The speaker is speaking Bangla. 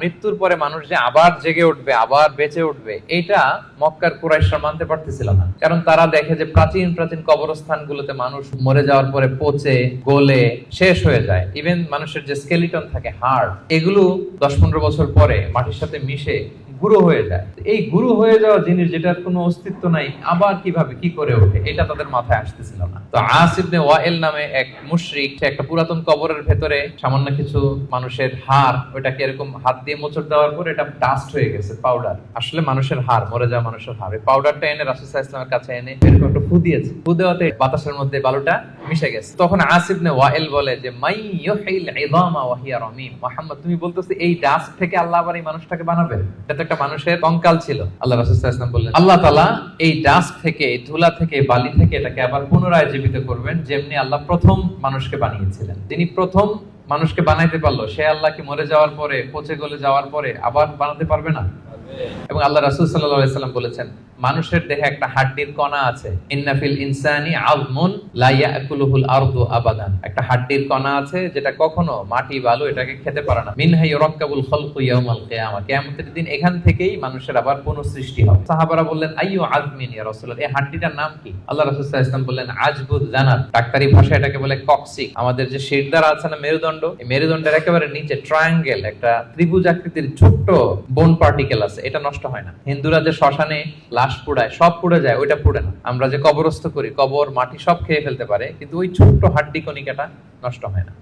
মৃত্যুর পরে মানুষ যে আবার জেগে উঠবে, আবার বেঁচে উঠবে, এটা মক্কার কুরাইশরা মানতে পারতেছিল না। কারণ তারা দেখে যে প্রাচীন প্রাচীন কবরস্থানগুলোতে মানুষ মরে যাওয়ার পরে পচে গলে শেষ হয়ে যায়। ইভেন মানুষের যে স্কেলিটন থাকে, হাড়, এগুলো 10-15 বছর পরে মাটির সাথে মিশে গুঁড়ো হয়ে যায়। এই গুঁড়ো হয়ে যাওয়া জিনিস যেটার কোনো অস্তিত্ব নাই, আবার কিভাবে কি করে ওঠে, এটা তাদের মাথায় আসতেছিল না। তো আস ইবনে ওয়াইল নামে এক মুশরিক, সে একটা পুরাতন কবরের ভেতরে সামান্য কিছু মানুষের হাড়, ওটাকে এরকম হাত দিয়ে মোচড় দেওয়ার পর এটা ডাস্ট হয়ে গেছে, পাউডার, আসলে মানুষের হাড়, মরে যাওয়া মানুষের হাড়। এই পাউডারটা এনে রাসূল সাল্লাল্লাহু আলাইহি ওয়াসাল্লামের কাছে এনে এরকম একটা ফু দিয়েছে। ফু দেওয়াতে বাতাসের মধ্যে বালুটা মিশে গেছে। তখন আস ইবনে ওয়াইল বলে যে মাই ইউহিল ইযামা ওয়া হিয়া রামীম, মুহাম্মদ তুমি বলতেছো এই ডাস্ট থেকে আল্লাহ আবার এই মানুষটাকে বানাবে? এটা তো একটা মানুষের কঙ্কাল ছিল। আল্লাহ রাসূল সাল্লাল্লাহু আলাইহি ওয়াসাল্লাম বললেন আল্লাহ তাআলা এই ডাস্ট থেকে, এই ধুলা থেকে, বালি থেকে এটাকে আবার পুনরায় জীবিত করবেন, যেমনি আল্লাহ প্রথম মানুষকে বানিয়েছিলেন। যিনি প্রথম মানুষকে বানাইতে পারলো, সে আল্লাহ কি মরে যাওয়ার পরে, পচে গলে যাওয়ার পরে আবার বানাতে পারবে না? এবং আল্লাহ রাসূল সাল্লাল্লাহু আলাইহি ওয়াসাল্লাম বলেছেন মানুষের দেহে একটা হাড্ডির কণা আছে, ইন্না ফিল ইনসানি আযমুন লা ইয়াকুলুহুল আরদু আবাদান, একটা হাড্ডির কণা আছে যেটা কখনো মাটি বালু এটাকে খেতে পারে না। মিনহা ইউরাক্কাবুল খালকু ইয়াউমাল কিয়ামা, কিয়ামতের দিন এখান থেকেই মানুষের আবার পুনঃসৃষ্টি হবে। সাহাবারা বললেন আইয়ু আযমিন ইয়া রাসূলুল্লাহ, এই হাড্ডিটার নাম কি? আল্লাহ রাসূল সাল্লাল্লাহু আলাইহি ওয়াসাল্লাম বললেন আজবুদ জানাব, ডাক্তারি ভাষায় এটাকে বলে কক্সিক। আমাদের যে শিরদাঁড়া আছে না, মেরুদণ্ড, এই মেরুদণ্ডের একেবারে নিচে ট্রায়াঙ্গেল একটা ত্রিভুজ আকৃতির ছোট্ট বোন পার্টিকেল আছে, এটা নষ্ট হয় না। হিন্দুরা যে শ্মশানে লাশ পোড়ায়, সব পুড়ে যায়, ওইটা পুড়ে না। আমরা যে কবরস্থ করি, কবর মাটি সব খেয়ে ফেলতে পারে, কিন্তু ওই ছোট্ট হাড্ডি কণিকাটা নষ্ট হয় না।